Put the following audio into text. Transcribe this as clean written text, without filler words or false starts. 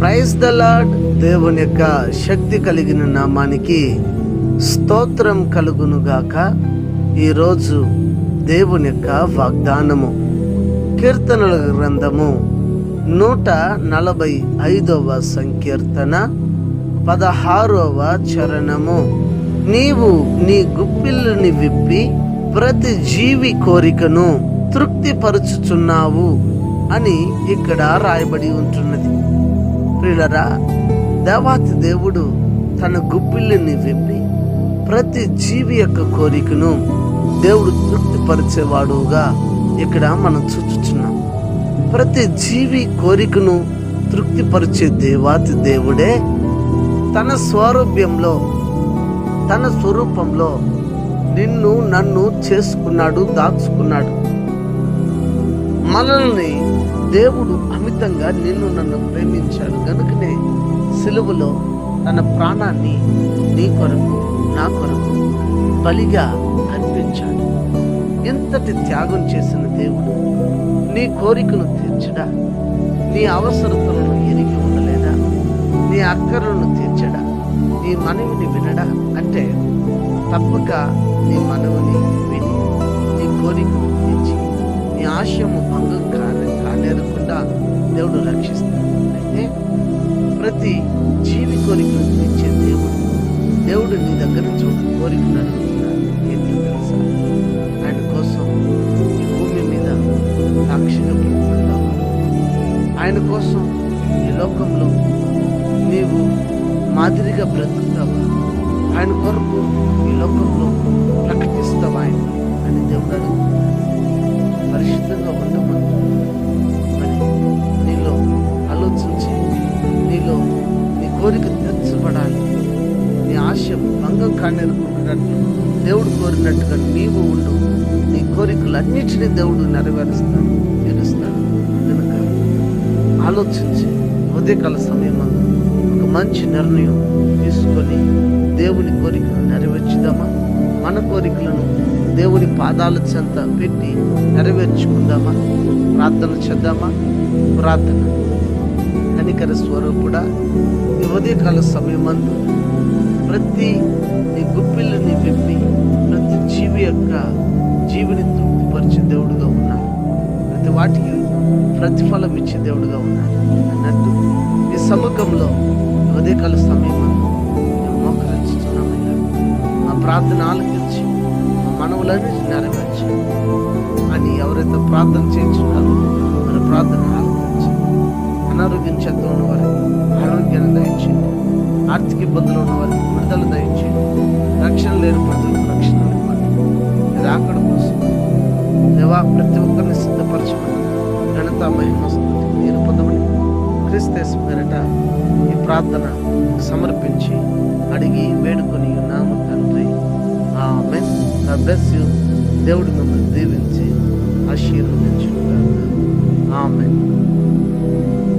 Praise the lord. దేవుని యొక్క శక్తి కలిగిన నామానికి స్తోత్రం కలుగునుగాక. ఈరోజు దేవుని యొక్క వాగ్దానము కీర్తనల గ్రంథము 145వ సంకీర్తన 16వ చరణము. నీవు నీ గుప్పిళ్ళని విప్పి ప్రతి జీవి కోరికను తృప్తిపరుచుచున్నావు అని ఇక్కడ రాయబడి ఉంటున్నది. ప్రియులరా, దేవాతి దేవుడు తన గుప్పిళ్ళని విప్పి ప్రతి జీవి యొక్క కోరికను దేవుడు తృప్తిపరిచేవాడుగా ఇక్కడ మనం చూచుచున్నాం. ప్రతి జీవి కోరికను తృప్తిపరిచే దేవాతి దేవుడే తన స్వరూప్యంలో, తన స్వరూపంలో నిన్ను నన్ను చేసుకున్నాడు, దాచుకున్నాడు. మనల్ని దేవుడు అమితంగా నిన్ను నన్ను ప్రేమించాడు కనుకనే సిలువలో తన ప్రాణాన్ని నీ కొరకు నా కొరకు బలిగా అర్పించాడు. ఎంతటి త్యాగం చేసిన దేవుడు నీ కోరికను తీర్చడా? నీ అవసరతలను ఎరిగి ఉండలేదా? నీ అక్కరలను తీర్చడా? నీ మనవిని వినడా? అంటే తప్పక నీ మనవిని విని నీ కోరికను తీర్చి నీ ఆశయము భంగం కానేరకుండా దేవుడు రక్షిస్తాడు. అయితే ప్రతి జీవి కోరికను తీర్చే దేవుడు నీ దగ్గర నుంచి ఒక కోరికను అడుగుతున్నాడు. ఏంటో తెలుసా? ఆయన కోసం ఈ భూమి మీద సాక్షిగా బ్రతుకుతావా? ఆయన కోసం ఈ లోకంలో నీవు మాదిరిగా బ్రతుకుతావా? ఆయన కొరకు ఈ లోకంలో ప్రకటిస్తావా ఆయన అని దేవుడు అడుగుతున్నాడు. పరిశుద్ధంగా ఉండమని మరి నీలో ఆలోచించి నీలో నీ కోరిక తీర్చబడాలి, నీ ఆశ భంగం కానేరుకున్నట్లు దేవుడు కోరినట్టుగా నీవు ఉండు. నీ కోరికలన్నిటినీ దేవుడు నెరవేరుస్తాడు, తీరుస్తాడు. కనుక ఆలోచించి ఉదయకాల సమయం ఒక మంచి నిర్ణయం తీసుకొని దేవుని కోరికను నెరవేర్చుదామా? మన కోరికలను దేవుని పాదాల చెంత పెట్టి నెరవేర్చుకుందామా? ప్రార్థన చేద్దామా? ప్రార్థన. కనికర స్వరూపుడా, ఈ ఉదయకాల సమయమందు ప్రతి నీ గుప్పిళ్ళని విప్పి ప్రతి జీవిని తృప్తిపరిచే దేవుడుగా ఉన్నాడు. ప్రతి వాటికి ప్రతిఫలం ఇచ్చే దేవుడుగా ఉన్నాడు అన్నట్టు ఈ సముఖంలో ఉదయకాల సమయమందు మేము మోకరించుతున్నామయ్యా. మా ప్రార్థన ఆలకించి మనవులన్నిటి నెరవేర్చి అని ఎవరైతే ప్రార్థన చేయించున్నారో మన ప్రార్థన ఆలకించి, అనారోగ్యం చేత ఉన్న వారికి ఆరోగ్యాన్ని దయచేయండి, ఆర్థిక ఇబ్బందులు ఉన్న వారికి విడుదల దయచేయండి, రక్షణ లేని ప్రజలకు రక్షణ ఇవ్వండి. మీరు అక్కడ కోసం దేవా ప్రతి ఒక్కరిని సిద్ధపరచమని ఘనత మహిమస్తుంది మీరు పొందమని క్రీస్తు పేరట ఈ ప్రార్థన సమర్పించి అడిగి వేడుకొని ఉన్నాము తండ్రి. ఆమేన్. God bless you. దేవుడు మిమ్మల్ని దీవించి ఆశీర్వదించుగాక. ఆమేన్.